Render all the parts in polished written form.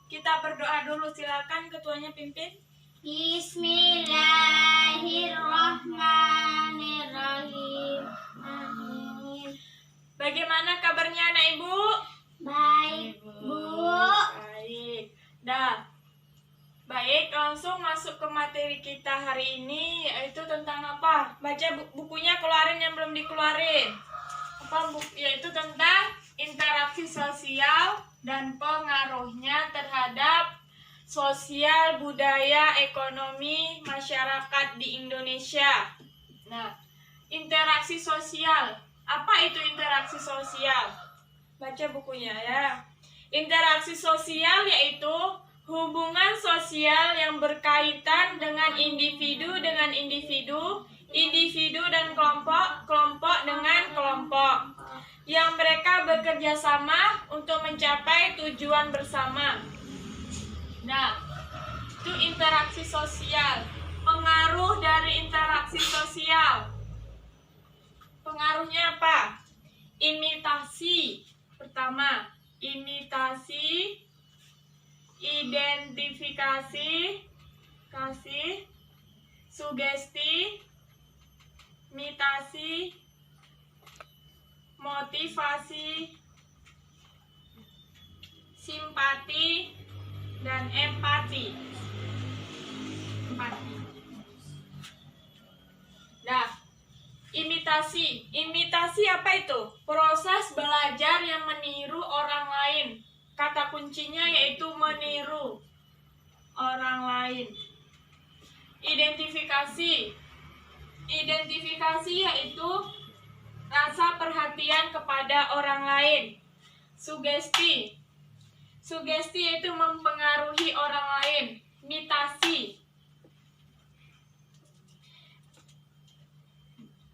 Kita berdoa dulu, silakan ketuanya pimpin. Bismillahirrahmanirrahim. Amin. Bagaimana kabarnya anak ibu? Baik, Bu. Baik. Baik, langsung masuk ke materi kita hari ini, yaitu tentang apa? Baca bukunya, keluarin yang belum dikeluarin. Yaitu tentang interaksi sosial dan pengaruhnya terhadap sosial, budaya, ekonomi, masyarakat di Indonesia. Nah, interaksi sosial. Apa itu interaksi sosial? Baca bukunya ya. Interaksi sosial yaitu hubungan sosial yang berkaitan dengan individu dan kelompok dengan kelompok, yang mereka bekerja sama untuk mencapai tujuan bersama. Nah, itu interaksi sosial. Pengaruh dari interaksi sosial. Pengaruhnya apa? Imitasi. Pertama, imitasi, identifikasi, sugesti, imitasi, motivasi, simpati, dan empati. Nah, imitasi apa itu? Proses belajar yang meniru orang lain. Kata kuncinya yaitu meniru orang lain. Identifikasi yaitu rasa perhatian kepada orang lain. Sugesti yaitu mempengaruhi orang lain.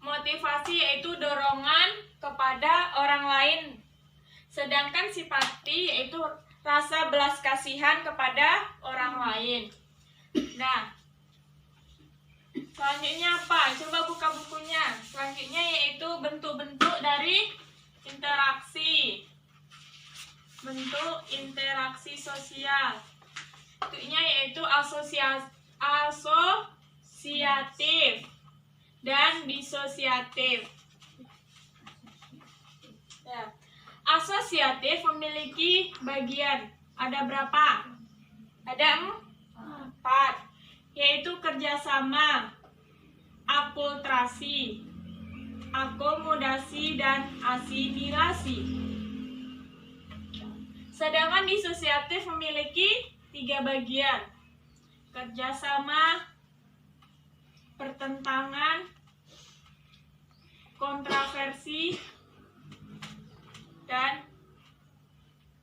Motivasi yaitu dorongan kepada orang lain. Sedangkan simpati yaitu rasa belas kasihan kepada orang lain. Nah, selanjutnya apa? Coba buka bukunya. Selanjutnya yaitu bentuk-bentuk dari interaksi. Bentuk interaksi sosial. Bentuknya yaitu asosiatif dan disosiatif. Ya. Asosiatif memiliki bagian. Ada berapa? Ada 4. Yaitu kerjasama, akulturasi, akomodasi, dan asimilasi. Sedangkan disosiatif memiliki 3 bagian. Kerjasama, pertentangan, kontroversi, dan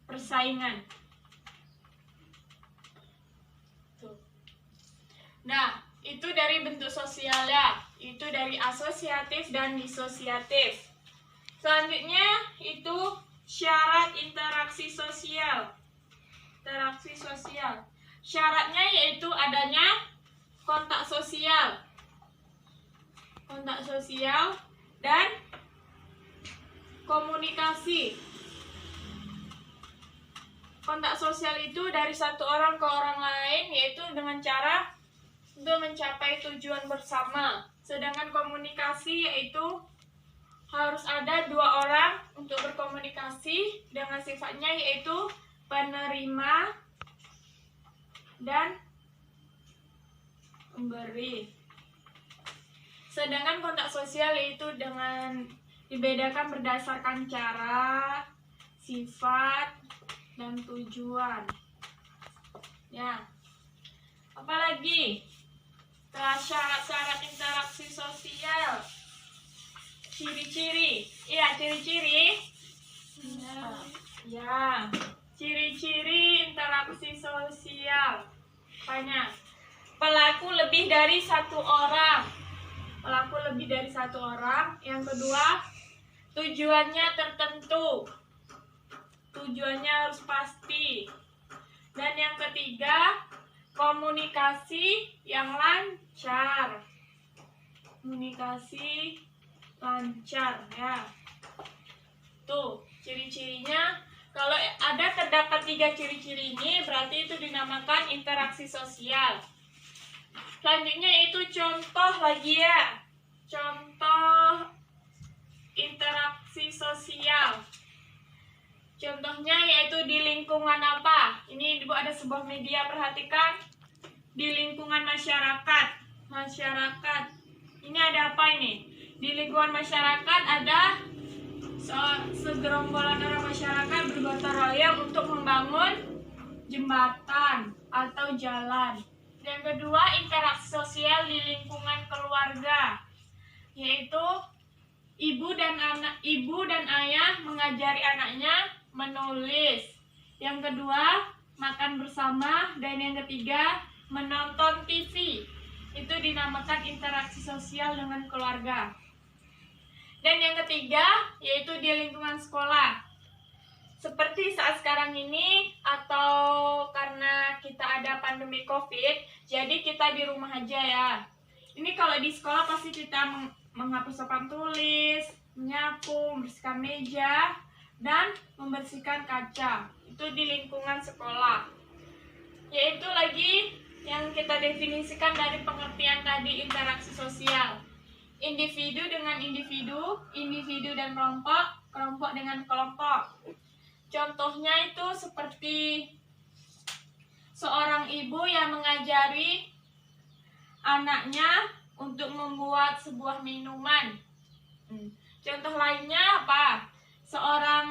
persaingan. Nah, itu dari bentuk sosial ya. Itu dari asosiatif dan disosiatif. Selanjutnya itu syarat interaksi sosial. Syaratnya yaitu adanya kontak sosial dan komunikasi. Kontak sosial itu dari satu orang ke orang lain, yaitu dengan cara untuk mencapai tujuan bersama. Sedangkan komunikasi yaitu harus ada 2 orang untuk berkomunikasi dengan sifatnya yaitu penerima dan pemberi. Sedangkan kontak sosial itu dengan dibedakan berdasarkan cara, sifat, dan tujuan. Ya. Apalagi setelah syarat-syarat interaksi sosial, ciri-ciri. Iya, ciri-ciri. Ya. Ciri-ciri interaksi sosial. Banyak. Pelaku lebih dari satu orang. Yang kedua, tujuannya tertentu. Tujuannya harus pasti. Dan yang ketiga, komunikasi yang lancar. Ya. Tuh, ciri-cirinya Kalau terdapat 3 ciri-ciri ini, berarti itu dinamakan interaksi sosial. Selanjutnya itu contoh lagi ya. Contoh interaksi sosial. Contohnya yaitu di lingkungan apa? Ini Ibu ada sebuah media, perhatikan. Di lingkungan masyarakat. Masyarakat. Ini ada apa ini? Di lingkungan masyarakat ada segerombolan orang masyarakat bergotong royong untuk membangun jembatan atau jalan. Yang kedua, interaksi sosial di lingkungan keluarga, yaitu ibu dan ayah mengajari anaknya menulis. Yang kedua, makan bersama, dan yang ketiga, menonton TV. Itu dinamakan interaksi sosial dengan keluarga. Dan yang ketiga, yaitu di lingkungan sekolah. Seperti saat sekarang ini, atau karena kita ada pandemi COVID, jadi kita di rumah aja ya. Ini kalau di sekolah pasti kita menghapus papan tulis, menyapu, membersihkan meja, dan membersihkan kaca. Itu di lingkungan sekolah. Yaitu lagi yang kita definisikan dari pengertian tadi, interaksi sosial. Individu dengan individu, individu dan kelompok, kelompok dengan kelompok. Contohnya itu seperti seorang ibu yang mengajari anaknya untuk membuat sebuah minuman. Contoh lainnya apa? Seorang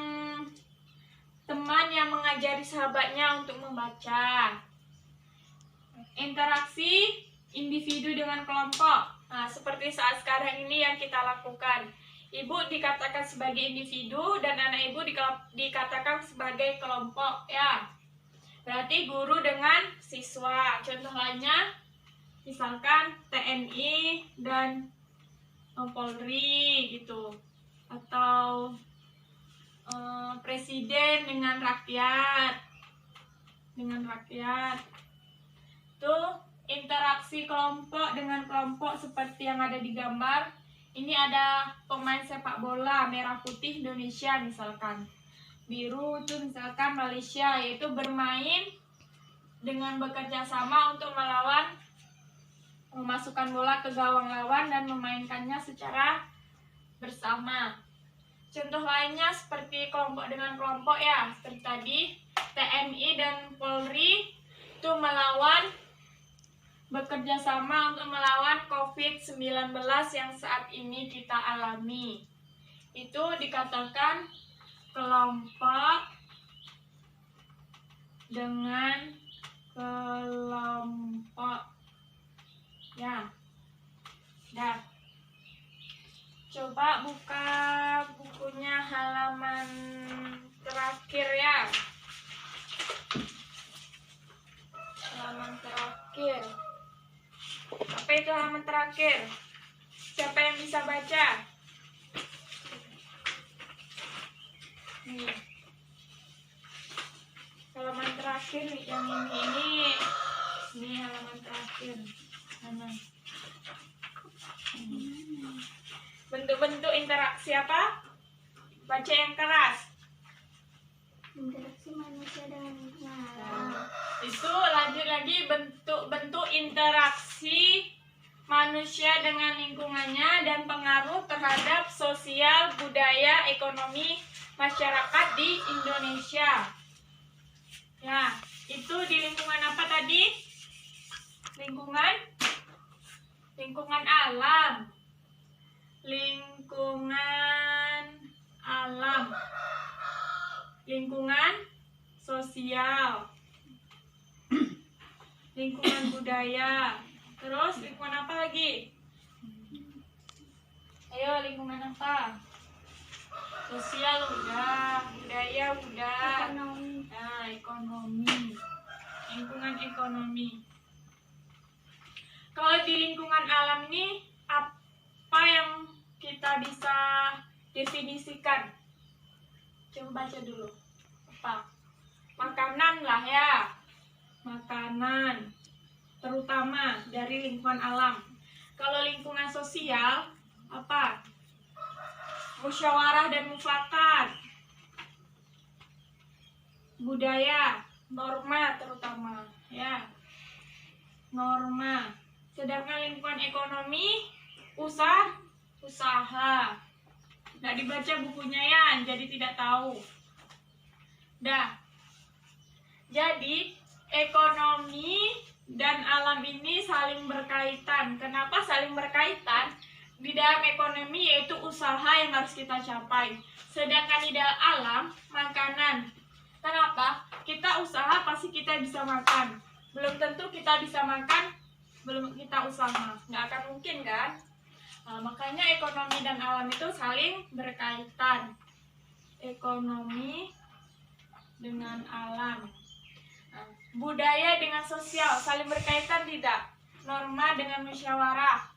teman yang mengajari sahabatnya untuk membaca. Interaksi individu dengan kelompok. Nah, seperti saat sekarang ini yang kita lakukan. Ibu dikatakan sebagai individu dan anak ibu dikatakan sebagai kelompok ya. Berarti guru dengan siswa. Contoh lainnya misalkan TNI dan Polri gitu. Atau presiden dengan rakyat. Dengan rakyat. Tuh interaksi kelompok dengan kelompok seperti yang ada di gambar. Ini ada pemain sepak bola merah putih Indonesia misalkan. Biru itu misalkan Malaysia, yaitu bermain dengan bekerja sama untuk memasukkan bola ke gawang lawan dan memainkannya secara bersama. Contoh lainnya seperti kelompok dengan kelompok ya, seperti tadi TNI dan Polri itu bekerja sama untuk melawan COVID-19 yang saat ini kita alami. Itu dikatakan kelompok dengan kelompok. Ya. Dah. Coba buka bukunya halaman terakhir ya. Halaman terakhir. Apa itu halaman terakhir? Siapa yang bisa baca? Nih. Halaman terakhir yang ini. Ini halaman terakhir. Mana? Bentuk-bentuk interaksi apa? Baca yang keras. Interaksi manusia dengan lingkungan. Itu lanjut lagi bentuk-bentuk interaksi manusia dengan lingkungannya dan pengaruh terhadap sosial, budaya, ekonomi masyarakat di Indonesia. Ya, itu di lingkungan apa tadi? Lingkungan alam. Lingkungan alam. Lingkungan sosial. Lingkungan budaya. Terus lingkungan apa lagi? Ayo, lingkungan apa? Sosial udah, budaya udah. Ekonomi. Nah, ekonomi. Lingkungan ekonomi. Kalau di lingkungan alam ini apa yang kita bisa definisikan? Coba baca dulu. Apa? Makanan lah ya. Makanan. Terutama dari lingkungan alam. Kalau lingkungan sosial, apa? Musyawarah dan mufakat. budaya, norma terutama, ya. Norma. Sedangkan lingkungan ekonomi, usaha. Nggak dibaca bukunya ya, jadi tidak tahu. Dah. Jadi, ekonomi dan alam ini saling berkaitan. Kenapa saling berkaitan? Di dalam ekonomi yaitu usaha yang harus kita capai. Sedangkan di dalam alam, makanan. Kenapa? Kita usaha pasti kita bisa makan. Belum tentu kita bisa makan, belum kita usaha. Nggak akan mungkin kan? Nah, makanya ekonomi dan alam itu saling berkaitan. Ekonomi dengan alam. Nah, budaya dengan sosial saling berkaitan tidak? Norma dengan musyawarah.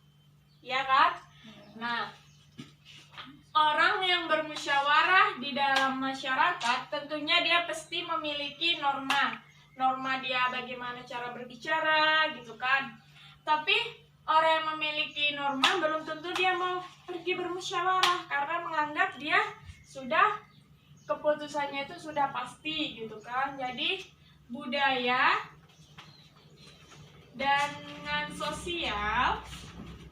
Ya kan? Nah, orang yang bermusyawarah di dalam masyarakat tentunya dia pasti memiliki norma. Norma dia bagaimana cara berbicara gitu kan. Tapi orang yang memiliki norma belum tentu dia mau pergi bermusyawarah karena menganggap dia sudah keputusannya itu sudah pasti gitu kan. Jadi budaya dan dengan sosial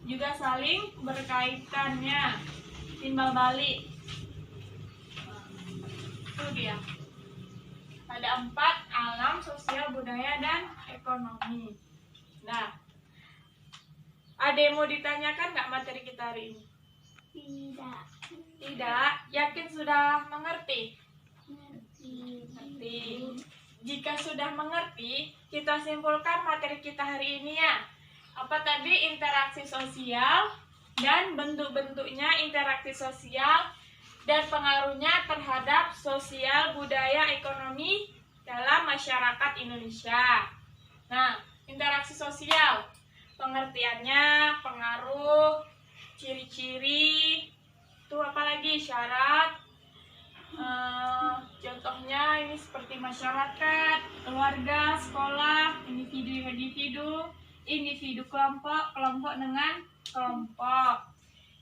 juga saling berkaitannya, timbal balik. Itu dia. Ada 4, alam, sosial, budaya, dan ekonomi. Nah, ada yang mau ditanyakan nggak materi kita hari ini? Tidak. Tidak? Yakin sudah mengerti? Mengerti. Jika sudah mengerti, kita simpulkan materi kita hari ini ya. Apa tadi? Interaksi sosial dan bentuk-bentuknya interaksi sosial dan pengaruhnya terhadap sosial, budaya, ekonomi dalam masyarakat Indonesia. Nah, interaksi sosial, pengertiannya, pengaruh, ciri-ciri, itu apalagi syarat, contohnya ini seperti masyarakat, keluarga, sekolah, individu kelompok, kelompok dengan kelompok.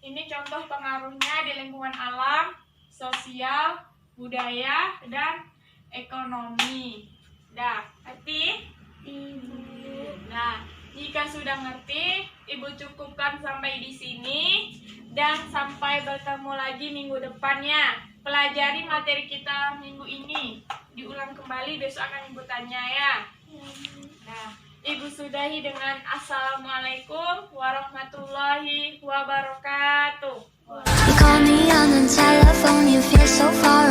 Ini contoh pengaruhnya di lingkungan alam, sosial, budaya, dan ekonomi. Dah, ngerti? Ibu. Nah, jika sudah ngerti, Ibu cukupkan sampai di sini dan sampai bertemu lagi minggu depannya. Pelajari materi kita minggu ini. Diulang kembali, besok akan Ibu tanya ya. Nah, Ibu sudahi dengan Assalamualaikum warahmatullahi wabarakatuh. You call me on the telephone, you feel so far